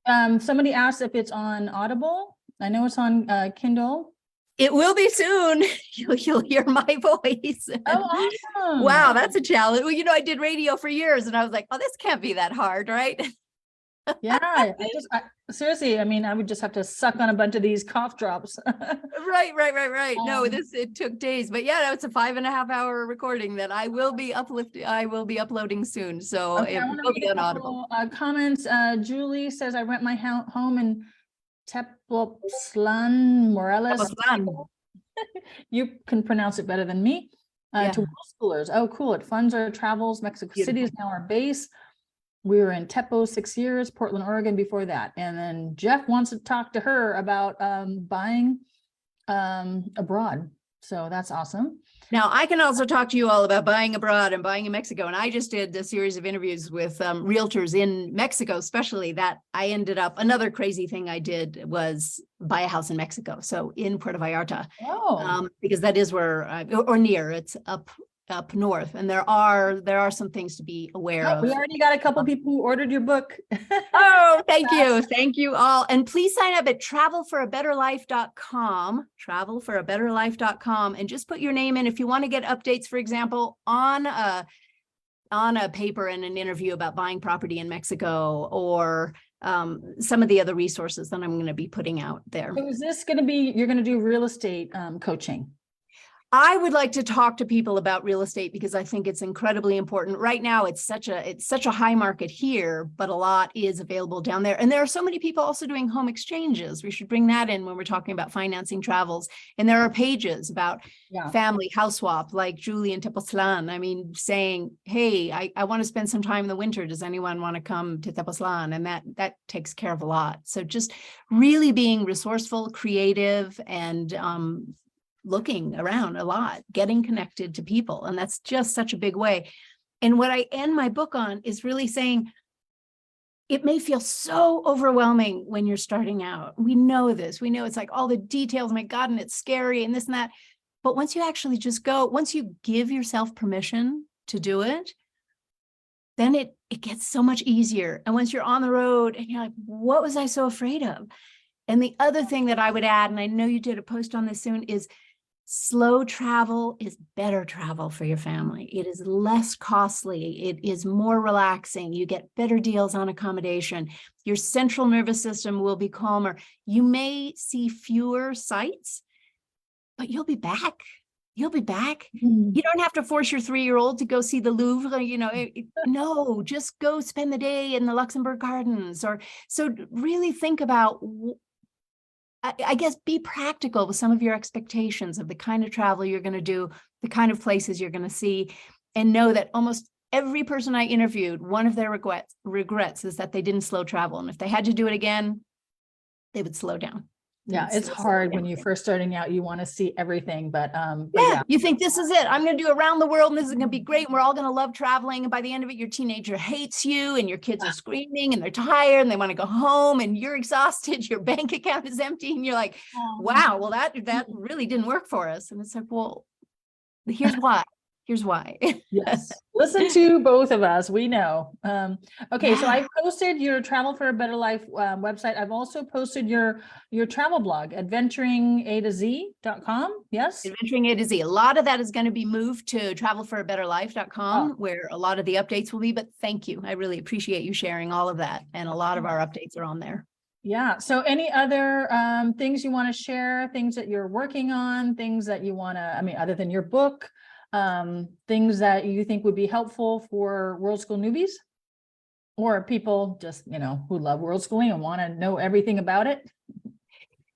S1: Somebody asked if it's on Audible. I know it's on Kindle.
S2: It will be soon. You'll hear my voice.
S1: Oh, awesome.
S2: Wow, that's a challenge. Well, you know, I did radio for years, and I was like, oh, this can't be that hard, right?
S1: Yeah, seriously, I mean, I would just have to suck on a bunch of these cough drops.
S2: Right. No, it took days, but yeah, it's a 5.5 hour recording that I will be uploading soon. So
S1: Okay,
S2: it will be on Audible.
S1: Comments. Julie says, I rent my home in Tepoztlan, Morelos. You can pronounce it better than me. To world schoolers. Oh, cool. It funds our travels. Mexico City is now our base. We were in Tepo 6 years, Portland, Oregon before that. And then Jeff wants to talk to her about buying abroad. So that's awesome.
S2: Now, I can also talk to you all about buying abroad and buying in Mexico. And I just did a series of interviews with realtors in Mexico, especially that I ended up, another crazy thing I did was buy a house in Mexico. So in Puerto Vallarta, because that is where, or near, it's up north, and there are some things to be aware of.
S1: We already got a couple people who ordered your book.
S2: Oh, thank you all, and please sign up at travelforabetterlife.com, and just put your name in if you want to get updates, for example, on a paper and an interview about buying property in Mexico, or some of the other resources that I'm going to be putting out there.
S1: So is this going to be, you're going to do real estate coaching?
S2: I would like to talk to people about real estate because I think it's incredibly important. Right now, it's such a high market here, but a lot is available down there. And there are so many people also doing home exchanges. We should bring that in when we're talking about financing travels. And there are pages about family house swap, like Julie in Tepoztlan. I mean, saying, hey, I want to spend some time in the winter. Does anyone want to come to Tepoztlan? And that takes care of a lot. So just really being resourceful, creative, and looking around a lot, getting connected to people. And that's just such a big way. And what I end my book on is really saying, it may feel so overwhelming when you're starting out. We know this. We know it's like all the details, my God, and it's scary and this and that. But once you actually just go, once you give yourself permission to do it, then it gets so much easier. And once you're on the road and you're like, what was I so afraid of? And the other thing that I would add, and I know you did a post on this soon, is slow travel is better travel for your family. It is less costly. It is more relaxing. You get better deals on accommodation. Your central nervous system will be calmer. You may see fewer sights, but you'll be back. You'll be back. You don't have to force your 3-year-old to go see the Louvre, no, just go spend the day in the Luxembourg Gardens. So really think about, I guess, be practical with some of your expectations of the kind of travel you're going to do, the kind of places you're going to see, and know that almost every person I interviewed, one of their regrets is that they didn't slow travel. And if they had to do it again, they would slow down.
S1: Yeah, it's hard when you're first starting out. You want to see everything, but
S2: yeah, you think this is it. I'm going to do around the world and this is going to be great. And we're all going to love traveling. And by the end of it, your teenager hates you and your kids are screaming and they're tired and they want to go home and you're exhausted. Your bank account is empty. And you're like, wow, well, that really didn't work for us. And it's like, well, here's why. Here's why.
S1: Yes. Listen to both of us. We know. Okay. So I posted your Travel for a Better Life website. I've also posted your travel blog, adventuringatoz.com. Yes.
S2: Adventuring A to Z. A lot of that is going to be moved to travelforabetterlife.com, where a lot of the updates will be, but thank you. I really appreciate you sharing all of that. And a lot of our updates are on there.
S1: Yeah. So any other things you want to share, things that you're working on, things that you want to, other than your book, things that you think would be helpful for World School newbies or people just, who love World Schooling and want to know everything about it?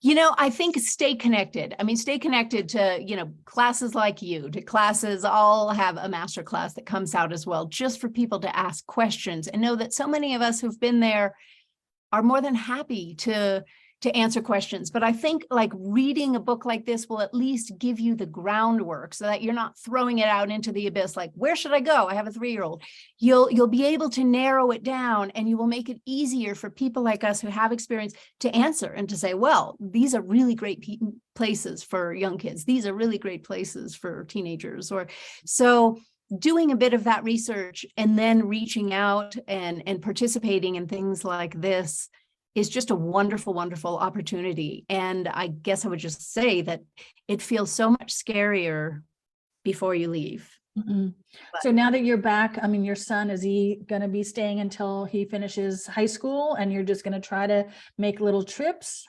S2: I think stay connected. Stay connected to, classes like you, to classes. I'll have a master class that comes out as well, just for people to ask questions and know that so many of us who've been there are more than happy to answer questions. But I think like reading a book like this will at least give you the groundwork so that you're not throwing it out into the abyss. Like, where should I go? I have a 3-year-old. You'll be able to narrow it down and you will make it easier for people like us who have experience to answer and to say, well, these are really great places for young kids. These are really great places for teenagers. So doing a bit of that research and then reaching out and participating in things like this is just a wonderful, wonderful opportunity. And I guess I would just say that it feels so much scarier before you leave.
S1: So now that you're back, your son, is he going to be staying until he finishes high school and you're just going to try to make little trips?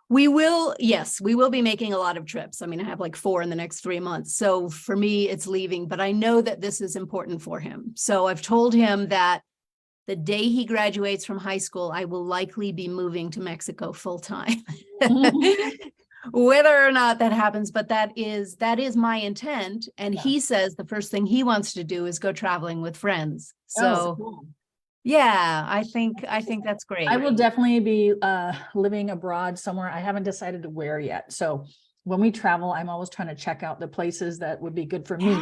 S2: Yes, we will be making a lot of trips. I have like 4 in the next 3 months. So for me, it's leaving, but I know that this is important for him. So I've told him that the day he graduates from high school, I will likely be moving to Mexico full time, whether or not that happens. But that is my intent. And he says the first thing he wants to do is go traveling with friends. So cool. Yeah, I think that's great.
S1: I will definitely be living abroad somewhere. I haven't decided to where yet. So when we travel, I'm always trying to check out the places that would be good for me.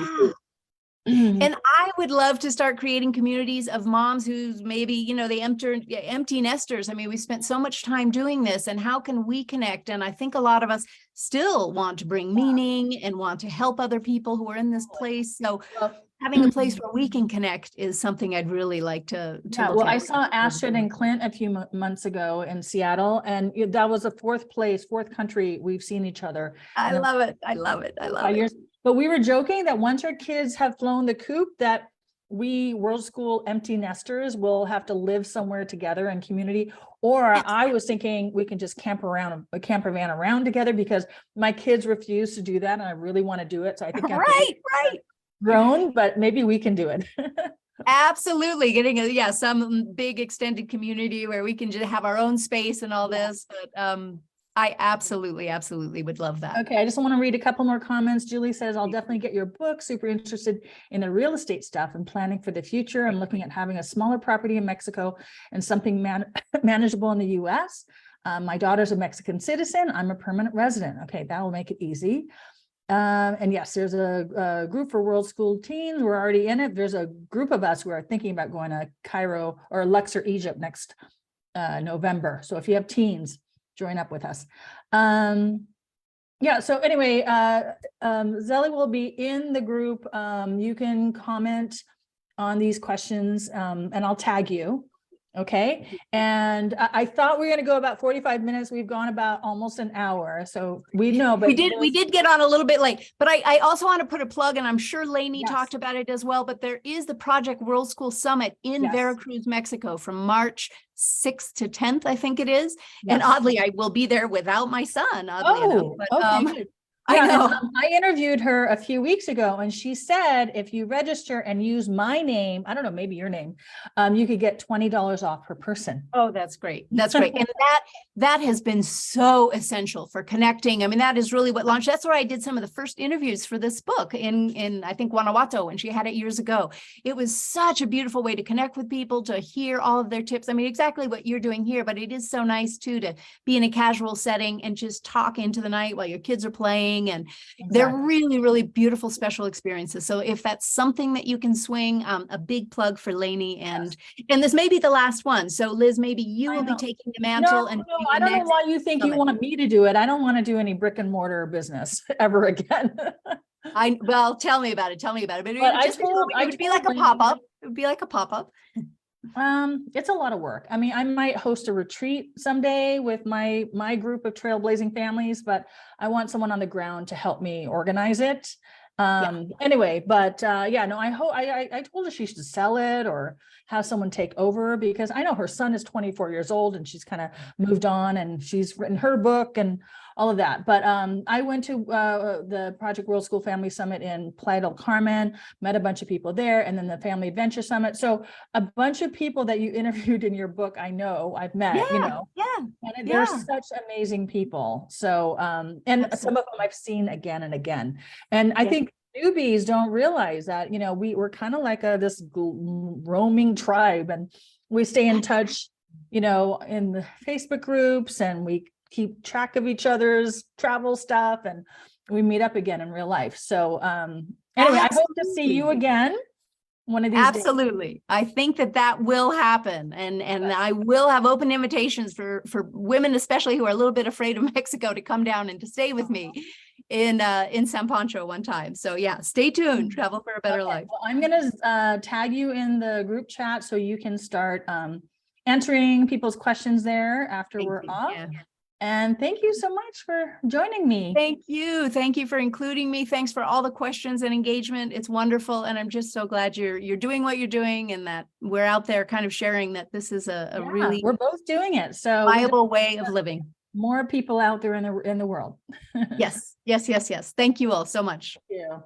S2: And I would love to start creating communities of moms who's maybe, they empty nesters. We spent so much time doing this, and how can we connect? And I think a lot of us still want to bring meaning and want to help other people who are in this place. So having a place where we can connect is something I'd really like to look at.
S1: I saw Astrid and Clint a few months ago in Seattle, and that was the 4th country we've seen each other.
S2: I love it. I love it.
S1: But we were joking that once our kids have flown the coop, that we World School empty nesters will have to live somewhere together in community. Or I was thinking we can just camp around a camper van around together, because my kids refuse to do that. And I really want to do it. So I think
S2: Right.
S1: grown, but maybe we can do it.
S2: Absolutely. Getting some big extended community where we can just have our own space and all this. But I absolutely would love that.
S1: Okay, I just want to read a couple more comments. Julie says, I'll definitely get your book. Super interested in the real estate stuff and planning for the future. I'm looking at having a smaller property in Mexico and something manageable in the US. My daughter's a Mexican citizen. I'm a permanent resident. Okay, that will make it easy. And yes, there's a group for World School teens. We're already in it. There's a group of us who are thinking about going to Cairo or Luxor, Egypt next November. So if you have teens, join up with us. Yeah, so anyway, Zélie will be in the group. You can comment on these questions and I'll tag you. Okay. And I thought we were going to go about 45 minutes. We've gone about almost an hour. So we know, but
S2: we did get on a little bit late, but I also want to put a plug, and I'm sure Lainey talked about it as well, but there is the Project World School Summit in Veracruz, Mexico from March 6th to 10th, I think it is. And oddly, I will be there without my son, oddly enough. But,
S1: okay.
S2: I know.
S1: I interviewed her a few weeks ago, and she said, if you register and use my name, I don't know, maybe your name, you could get $20 off per person.
S2: Oh, that's great. That's great. And that has been so essential for connecting. I mean, that is really what launched. That's where I did some of the first interviews for this book in I think Guanajuato, when she had it years ago. It was such a beautiful way to connect with people, to hear all of their tips. I mean, exactly what you're doing here, but it is so nice too, to be in a casual setting and just talk into the night while your kids are playing. And they're really beautiful, special experiences. So if that's something that you can swing, a big plug for Lainey, and this may be the last one. So Liz, maybe you will be taking the mantle.
S1: No, I don't know why you think you want me to do it. I don't want to do any brick and mortar business ever again.
S2: Well, tell me about it. But it would be like a pop-up. It would be like a pop-up.
S1: It's a lot of work. I mean, I might host a retreat someday with my group of trailblazing families, but I want someone on the ground to help me organize it. Anyway, but I told her she should sell it or have someone take over, because I know her son is 24 years old and she's kind of moved on and she's written her book and all of that. But I went to the Project World School Family Summit in Playa del Carmen, met a bunch of people there, and then the Family Adventure Summit. So a bunch of people that you interviewed in your book, I know, I've met, and they're such amazing people. So, and some of them I've seen again and again. And I think newbies don't realize that, we're kind of like this roaming tribe, and we stay in touch, in the Facebook groups, and we keep track of each other's travel stuff, and we meet up again in real life. So anyway, I hope to see you again one of these
S2: Absolutely. Days. I think that will happen. And I will have open invitations for women, especially who are a little bit afraid of Mexico, to come down and to stay with me in San Pancho one time. So yeah, stay tuned. Travel for a better life.
S1: Well, I'm going to tag you in the group chat so you can start answering people's questions there after we're off. Yeah. And thank you so much for joining me.
S2: Thank you. Thank you for including me. Thanks for all the questions and engagement. It's wonderful. And I'm just so glad you're doing what you're doing, and that we're out there kind of sharing that this is a really,
S1: we're both doing it. So
S2: viable way of living.
S1: More people out there in the world.
S2: Yes. Thank you all so much.
S1: Thank you.